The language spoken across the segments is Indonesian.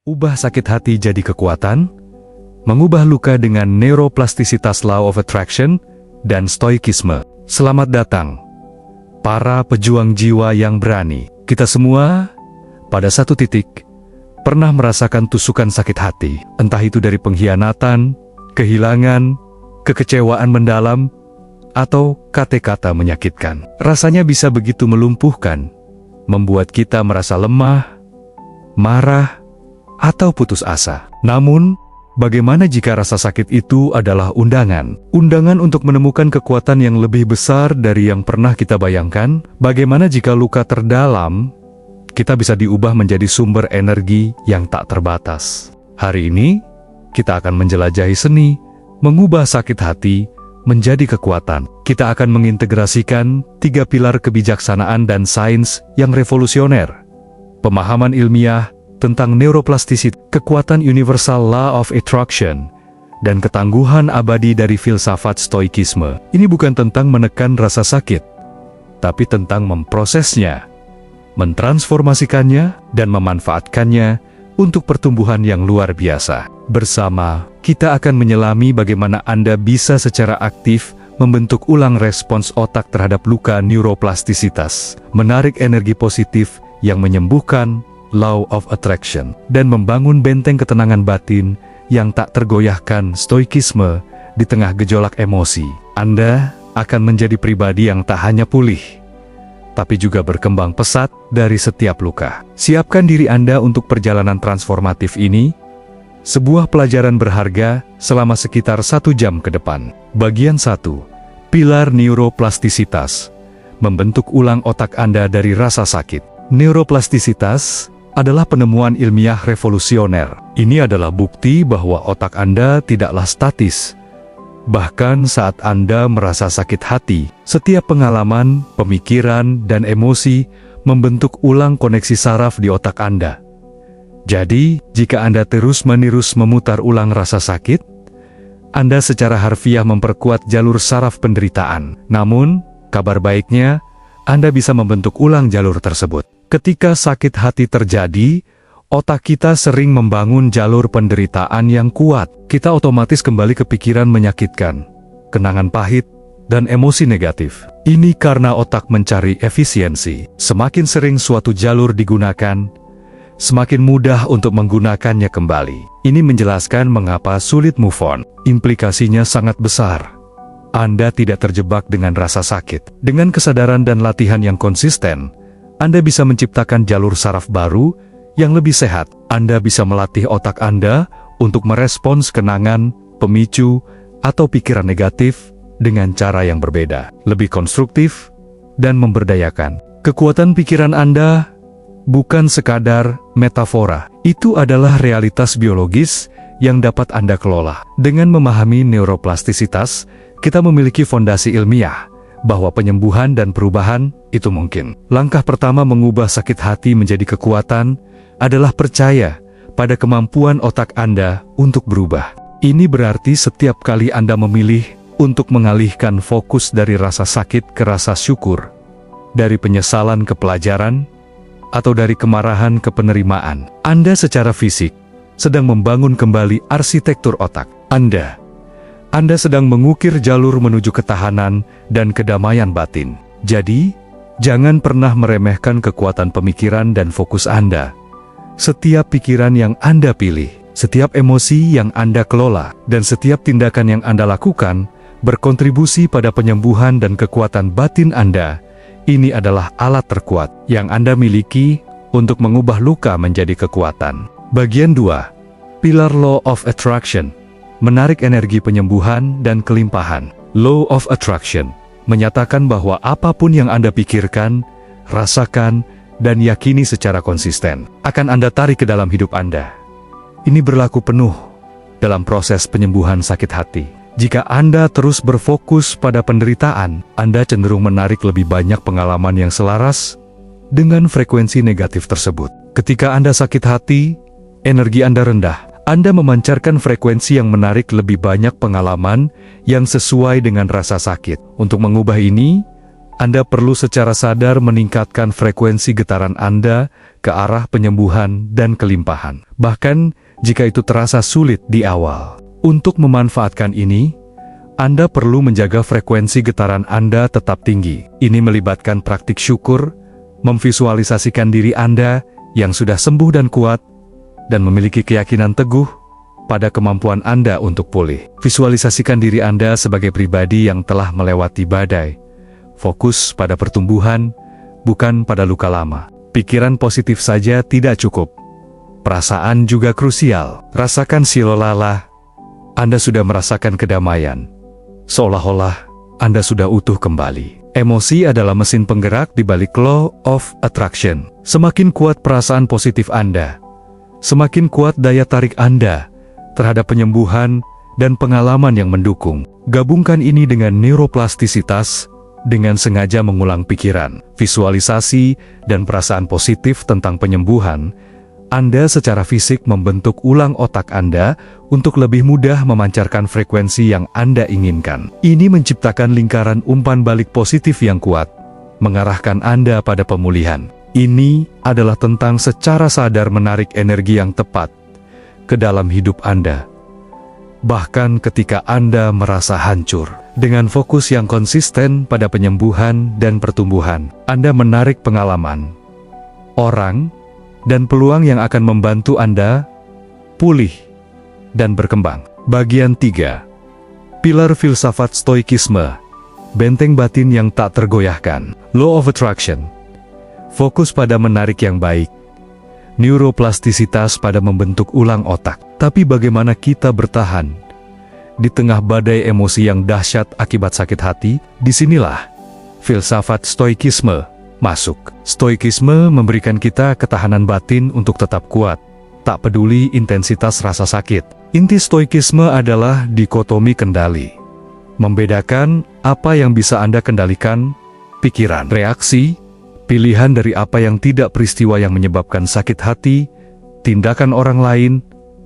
Ubah sakit hati jadi kekuatan, mengubah luka dengan neuroplastisitas Law of Attraction, dan stoikisme. Selamat datang, para pejuang jiwa yang berani. Kita semua, pada satu titik, pernah merasakan tusukan sakit hati, entah itu dari pengkhianatan, kehilangan, kekecewaan mendalam, atau kata-kata menyakitkan. Rasanya bisa begitu melumpuhkan, membuat kita merasa lemah, marah, atau putus asa. Namun, bagaimana jika rasa sakit itu adalah undangan? Undangan untuk menemukan kekuatan yang lebih besar dari yang pernah kita bayangkan? Bagaimana jika luka terdalam, kita bisa diubah menjadi sumber energi yang tak terbatas? Hari ini, kita akan menjelajahi seni, mengubah sakit hati menjadi kekuatan. Kita akan mengintegrasikan 3 pilar kebijaksanaan dan sains yang revolusioner. Pemahaman ilmiah tentang neuroplastisitas, kekuatan universal Law of Attraction, dan ketangguhan abadi dari filsafat stoikisme. Ini bukan tentang menekan rasa sakit, tapi tentang memprosesnya, mentransformasikannya, dan memanfaatkannya untuk pertumbuhan yang luar biasa. Bersama, kita akan menyelami bagaimana Anda bisa secara aktif membentuk ulang respons otak terhadap luka neuroplastisitas, menarik energi positif yang menyembuhkan Law of Attraction, dan membangun benteng ketenangan batin yang tak tergoyahkan stoikisme di tengah gejolak emosi. Anda akan menjadi pribadi yang tak hanya pulih, tapi juga berkembang pesat dari setiap luka. Siapkan diri Anda untuk perjalanan transformatif ini, sebuah pelajaran berharga selama sekitar 1 jam ke depan. Bagian 1. Pilar neuroplastisitas. Membentuk ulang otak Anda dari rasa sakit. Neuroplastisitas adalah penemuan ilmiah revolusioner. Ini adalah bukti bahwa otak Anda tidaklah statis. Bahkan saat Anda merasa sakit hati, setiap pengalaman, pemikiran, dan emosi membentuk ulang koneksi saraf di otak Anda. Jadi, jika Anda terus-menerus memutar ulang rasa sakit, Anda secara harfiah memperkuat jalur saraf penderitaan. Namun, kabar baiknya, Anda bisa membentuk ulang jalur tersebut. Ketika sakit hati terjadi, otak kita sering membangun jalur penderitaan yang kuat. Kita otomatis kembali ke pikiran menyakitkan, kenangan pahit, dan emosi negatif. Ini karena otak mencari efisiensi. Semakin sering suatu jalur digunakan, semakin mudah untuk menggunakannya kembali. Ini menjelaskan mengapa sulit move on. Implikasinya sangat besar. Anda tidak terjebak dengan rasa sakit. Dengan kesadaran dan latihan yang konsisten, Anda bisa menciptakan jalur saraf baru yang lebih sehat. Anda bisa melatih otak Anda untuk merespons kenangan, pemicu, atau pikiran negatif dengan cara yang berbeda, lebih konstruktif, dan memberdayakan. Kekuatan pikiran Anda bukan sekadar metafora. Itu adalah realitas biologis yang dapat Anda kelola. Dengan memahami neuroplastisitas, kita memiliki fondasi ilmiah bahwa penyembuhan dan perubahan itu mungkin. Langkah pertama mengubah sakit hati menjadi kekuatan adalah percaya pada kemampuan otak Anda untuk berubah. Ini berarti setiap kali Anda memilih untuk mengalihkan fokus dari rasa sakit ke rasa syukur, dari penyesalan ke pelajaran, atau dari kemarahan ke penerimaan, Anda secara fisik sedang membangun kembali arsitektur otak Anda sedang mengukir jalur menuju ketahanan dan kedamaian batin. Jadi, jangan pernah meremehkan kekuatan pemikiran dan fokus Anda. Setiap pikiran yang Anda pilih, setiap emosi yang Anda kelola, dan setiap tindakan yang Anda lakukan berkontribusi pada penyembuhan dan kekuatan batin Anda. Ini adalah alat terkuat yang Anda miliki untuk mengubah luka menjadi kekuatan. Bagian 2. Pilar Law of Attraction. Menarik energi penyembuhan dan kelimpahan. Law of Attraction menyatakan bahwa apapun yang Anda pikirkan, rasakan, dan yakini secara konsisten akan Anda tarik ke dalam hidup Anda. Ini berlaku penuh dalam proses penyembuhan sakit hati. Jika Anda terus berfokus pada penderitaan, Anda cenderung menarik lebih banyak pengalaman yang selaras dengan frekuensi negatif tersebut. Ketika Anda sakit hati, energi Anda rendah. Anda memancarkan frekuensi yang menarik lebih banyak pengalaman yang sesuai dengan rasa sakit. Untuk mengubah ini, Anda perlu secara sadar meningkatkan frekuensi getaran Anda ke arah penyembuhan dan kelimpahan. Bahkan jika itu terasa sulit di awal. Untuk memanfaatkan ini, Anda perlu menjaga frekuensi getaran Anda tetap tinggi. Ini melibatkan praktik syukur, memvisualisasikan diri Anda yang sudah sembuh dan kuat, dan memiliki keyakinan teguh pada kemampuan Anda untuk pulih. Visualisasikan diri Anda sebagai pribadi yang telah melewati badai. Fokus pada pertumbuhan, bukan pada luka lama. Pikiran positif saja tidak cukup. Perasaan juga krusial. Rasakan silolala. Anda sudah merasakan kedamaian. Seolah-olah Anda sudah utuh kembali. Emosi adalah mesin penggerak di balik law of attraction. Semakin kuat perasaan positif Anda, semakin kuat daya tarik Anda terhadap penyembuhan dan pengalaman yang mendukung. Gabungkan ini dengan neuroplastisitas, dengan sengaja mengulang pikiran, visualisasi, dan perasaan positif tentang penyembuhan. Anda secara fisik membentuk ulang otak Anda untuk lebih mudah memancarkan frekuensi yang Anda inginkan. Ini menciptakan lingkaran umpan balik positif yang kuat, mengarahkan Anda pada pemulihan. Ini adalah tentang secara sadar menarik energi yang tepat ke dalam hidup Anda. Bahkan ketika Anda merasa hancur, dengan fokus yang konsisten pada penyembuhan dan pertumbuhan, Anda menarik pengalaman, orang, dan peluang yang akan membantu Anda pulih dan berkembang. Bagian 3. Pilar filsafat stoikisme, benteng batin yang tak tergoyahkan. Law of attraction. Fokus pada menarik yang baik. Neuroplastisitas pada membentuk ulang otak. Tapi bagaimana kita bertahan di tengah badai emosi yang dahsyat akibat sakit hati? Disinilah filsafat stoikisme masuk. Stoikisme memberikan kita ketahanan batin untuk tetap kuat, tak peduli intensitas rasa sakit. Inti stoikisme adalah dikotomi kendali. Membedakan apa yang bisa Anda kendalikan, pikiran, reaksi, pilihan dari apa yang tidak, peristiwa yang menyebabkan sakit hati, tindakan orang lain,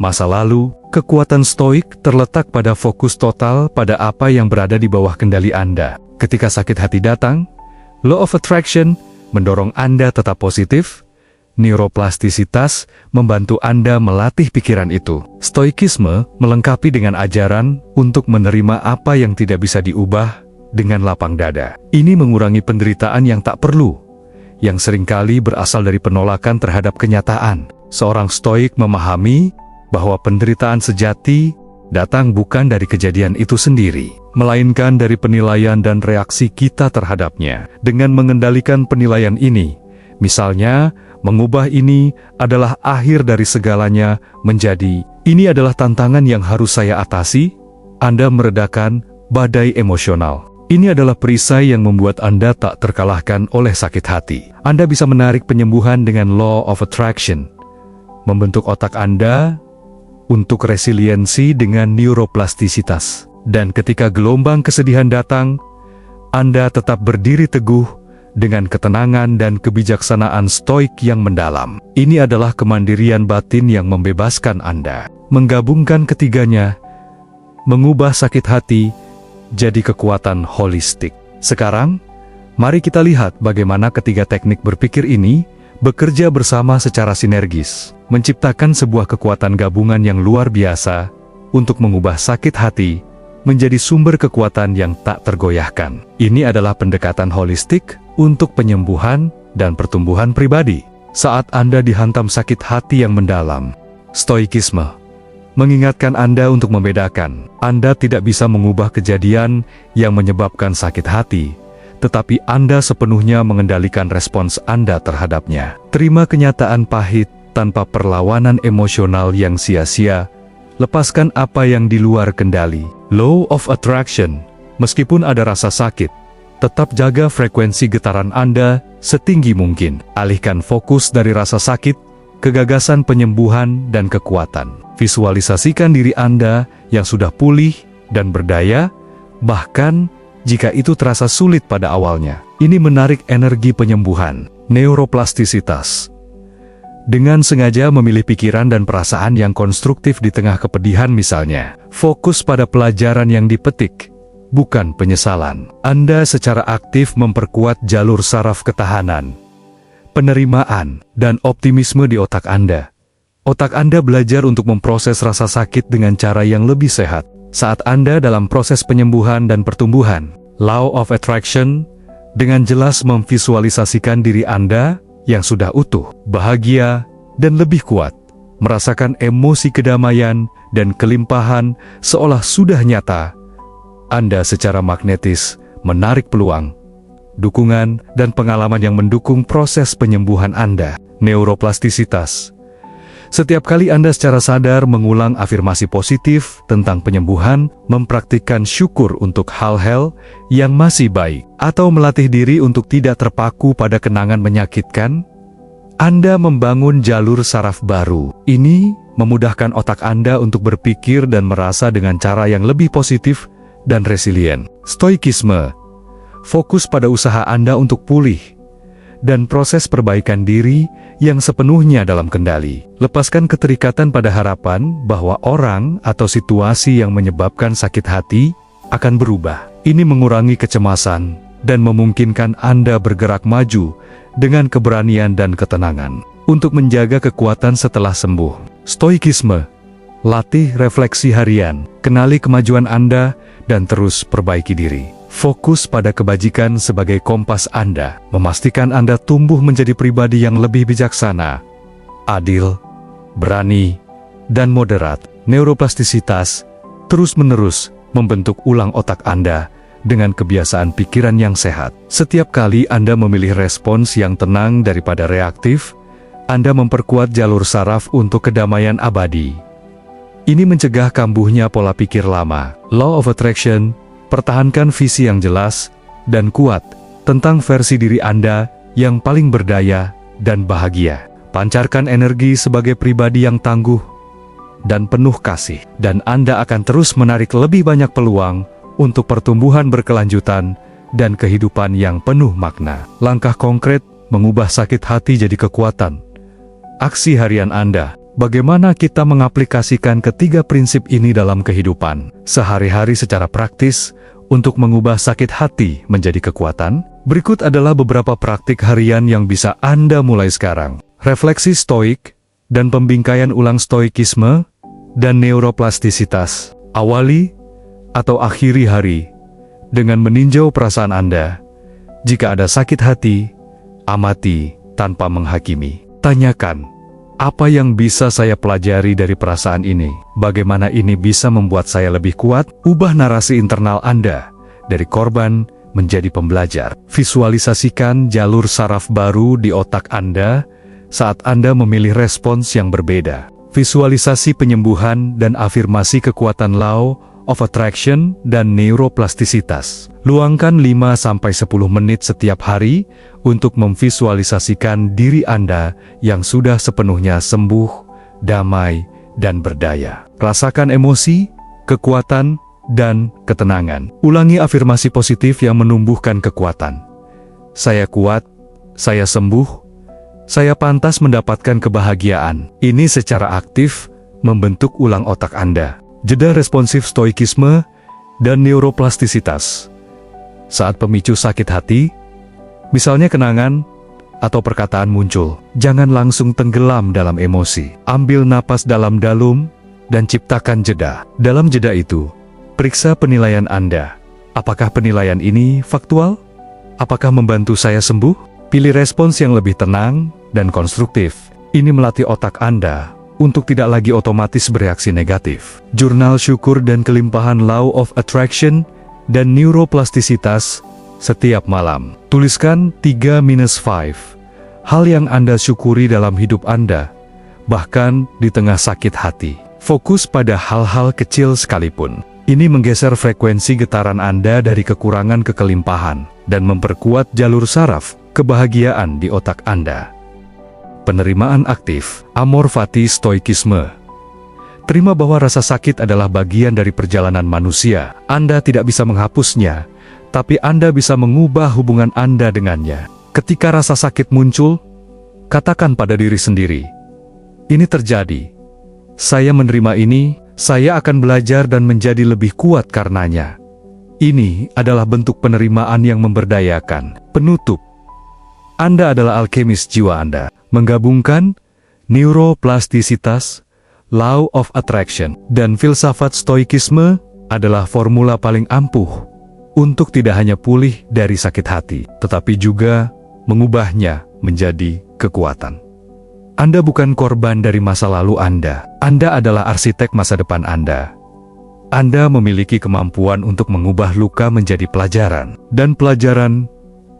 masa lalu. Kekuatan stoik terletak pada fokus total pada apa yang berada di bawah kendali Anda. Ketika sakit hati datang, Law of Attraction mendorong Anda tetap positif. Neuroplastisitas membantu Anda melatih pikiran itu. Stoikisme melengkapi dengan ajaran untuk menerima apa yang tidak bisa diubah dengan lapang dada. Ini mengurangi penderitaan yang tak perlu, yang seringkali berasal dari penolakan terhadap kenyataan. Seorang stoik memahami bahwa penderitaan sejati datang bukan dari kejadian itu sendiri, melainkan dari penilaian dan reaksi kita terhadapnya. Dengan mengendalikan penilaian ini, misalnya, mengubah ini adalah akhir dari segalanya menjadi, ini adalah tantangan yang harus saya atasi, Anda meredakan badai emosional. Ini adalah perisai yang membuat Anda tak terkalahkan oleh sakit hati. Anda bisa menarik penyembuhan dengan Law of Attraction, membentuk otak Anda untuk resiliensi dengan neuroplastisitas. Dan ketika gelombang kesedihan datang, Anda tetap berdiri teguh dengan ketenangan dan kebijaksanaan stoik yang mendalam. Ini adalah kemandirian batin yang membebaskan Anda. Menggabungkan ketiganya, mengubah sakit hati jadi kekuatan holistik. Sekarang, mari kita lihat bagaimana ketiga teknik berpikir ini bekerja bersama secara sinergis, menciptakan sebuah kekuatan gabungan yang luar biasa untuk mengubah sakit hati menjadi sumber kekuatan yang tak tergoyahkan. Ini adalah pendekatan holistik untuk penyembuhan dan pertumbuhan pribadi. Saat Anda dihantam sakit hati yang mendalam, stoikisme mengingatkan Anda untuk membedakan. Anda tidak bisa mengubah kejadian yang menyebabkan sakit hati, tetapi Anda sepenuhnya mengendalikan respons Anda terhadapnya. Terima kenyataan pahit tanpa perlawanan emosional yang sia-sia. Lepaskan apa yang di luar kendali. Law of Attraction. Meskipun ada rasa sakit, tetap jaga frekuensi getaran Anda setinggi mungkin. Alihkan fokus dari rasa sakit ke gagasan penyembuhan dan kekuatan. Visualisasikan diri Anda yang sudah pulih dan berdaya, bahkan jika itu terasa sulit pada awalnya. Ini menarik energi penyembuhan, neuroplastisitas. Dengan sengaja memilih pikiran dan perasaan yang konstruktif di tengah kepedihan misalnya. Fokus pada pelajaran yang dipetik, bukan penyesalan. Anda secara aktif memperkuat jalur saraf ketahanan, penerimaan, dan optimisme di otak Anda. Otak Anda belajar untuk memproses rasa sakit dengan cara yang lebih sehat. Saat Anda dalam proses penyembuhan dan pertumbuhan, Law of Attraction dengan jelas memvisualisasikan diri Anda yang sudah utuh, bahagia, dan lebih kuat. Merasakan emosi kedamaian dan kelimpahan seolah sudah nyata. Anda secara magnetis menarik peluang, dukungan, dan pengalaman yang mendukung proses penyembuhan Anda. Neuroplastisitas. Setiap kali Anda secara sadar mengulang afirmasi positif tentang penyembuhan, mempraktikkan syukur untuk hal-hal yang masih baik, atau melatih diri untuk tidak terpaku pada kenangan menyakitkan, Anda membangun jalur saraf baru. Ini memudahkan otak Anda untuk berpikir dan merasa dengan cara yang lebih positif dan resilient. Stoikisme. Fokus pada usaha Anda untuk pulih dan proses perbaikan diri yang sepenuhnya dalam kendali. Lepaskan keterikatan pada harapan bahwa orang atau situasi yang menyebabkan sakit hati akan berubah. Ini mengurangi kecemasan dan memungkinkan Anda bergerak maju dengan keberanian dan ketenangan untuk menjaga kekuatan setelah sembuh. Stoikisme. Latih refleksi harian, kenali kemajuan Anda, dan terus perbaiki diri. Fokus pada kebajikan sebagai kompas Anda, memastikan Anda tumbuh menjadi pribadi yang lebih bijaksana, adil, berani, dan moderat. Neuroplastisitas terus-menerus membentuk ulang otak Anda dengan kebiasaan pikiran yang sehat. Setiap kali Anda memilih respons yang tenang daripada reaktif, Anda memperkuat jalur saraf untuk kedamaian abadi. Ini mencegah kambuhnya pola pikir lama. Law of Attraction. Pertahankan visi yang jelas dan kuat tentang versi diri Anda yang paling berdaya dan bahagia. Pancarkan energi sebagai pribadi yang tangguh dan penuh kasih, dan Anda akan terus menarik lebih banyak peluang untuk pertumbuhan berkelanjutan dan kehidupan yang penuh makna. Langkah konkret mengubah sakit hati jadi kekuatan. Aksi harian Anda. Bagaimana kita mengaplikasikan ketiga prinsip ini dalam kehidupan sehari-hari secara praktis untuk mengubah sakit hati menjadi kekuatan? Berikut adalah beberapa praktik harian yang bisa Anda mulai sekarang. Refleksi stoik dan pembingkaian ulang stoikisme dan neuroplastisitas. Awali atau akhiri hari dengan meninjau perasaan Anda. Jika ada sakit hati, amati tanpa menghakimi. Tanyakan, apa yang bisa saya pelajari dari perasaan ini? Bagaimana ini bisa membuat saya lebih kuat? Ubah narasi internal Anda dari korban menjadi pembelajar. Visualisasikan jalur saraf baru di otak Anda saat Anda memilih respons yang berbeda. Visualisasi penyembuhan dan afirmasi kekuatan Law of Attraction dan neuroplastisitas. Luangkan 5-10 menit setiap hari untuk memvisualisasikan diri Anda yang sudah sepenuhnya sembuh, damai, dan berdaya. Rasakan emosi, kekuatan, dan ketenangan. Ulangi afirmasi positif yang menumbuhkan kekuatan. Saya kuat, saya sembuh, saya pantas mendapatkan kebahagiaan. Ini secara aktif membentuk ulang otak Anda. Jeda responsif stoikisme dan neuroplastisitas. Saat pemicu sakit hati, misalnya kenangan atau perkataan muncul, jangan langsung tenggelam dalam emosi. Ambil napas dalam-dalam dan ciptakan jeda. Dalam jeda itu, periksa penilaian Anda. Apakah penilaian ini faktual? Apakah membantu saya sembuh? Pilih respons yang lebih tenang dan konstruktif. Ini melatih otak Anda untuk tidak lagi otomatis bereaksi negatif. Jurnal syukur dan kelimpahan Law of Attraction dan neuroplastisitas setiap malam. Tuliskan 3-5 hal yang Anda syukuri dalam hidup Anda, bahkan di tengah sakit hati. Fokus pada hal-hal kecil sekalipun. Ini menggeser frekuensi getaran Anda dari kekurangan ke kelimpahan dan memperkuat jalur saraf kebahagiaan di otak Anda. Penerimaan aktif, amor fati stoikisme. Terima bahwa rasa sakit adalah bagian dari perjalanan manusia. Anda tidak bisa menghapusnya, tapi Anda bisa mengubah hubungan Anda dengannya. Ketika rasa sakit muncul, katakan pada diri sendiri, ini terjadi. Saya menerima ini, saya akan belajar dan menjadi lebih kuat karenanya. Ini adalah bentuk penerimaan yang memberdayakan. Penutup, Anda adalah alkemis jiwa Anda, menggabungkan neuroplastisitas, law of attraction, dan filsafat stoikisme adalah formula paling ampuh untuk tidak hanya pulih dari sakit hati, tetapi juga mengubahnya menjadi kekuatan. Anda bukan korban dari masa lalu Anda. Anda adalah arsitek masa depan Anda. Anda memiliki kemampuan untuk mengubah luka menjadi pelajaran, dan pelajaran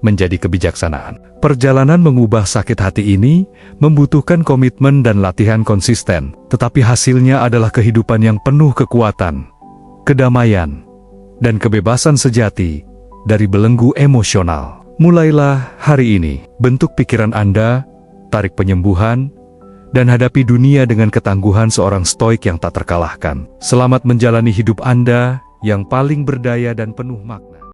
menjadi kebijaksanaan. Perjalanan mengubah sakit hati ini membutuhkan komitmen dan latihan konsisten, tetapi hasilnya adalah kehidupan yang penuh kekuatan, kedamaian, dan kebebasan sejati dari belenggu emosional. Mulailah hari ini, bentuk pikiran Anda, tarik penyembuhan, dan hadapi dunia dengan ketangguhan seorang stoik yang tak terkalahkan. Selamat menjalani hidup Anda yang paling berdaya dan penuh makna.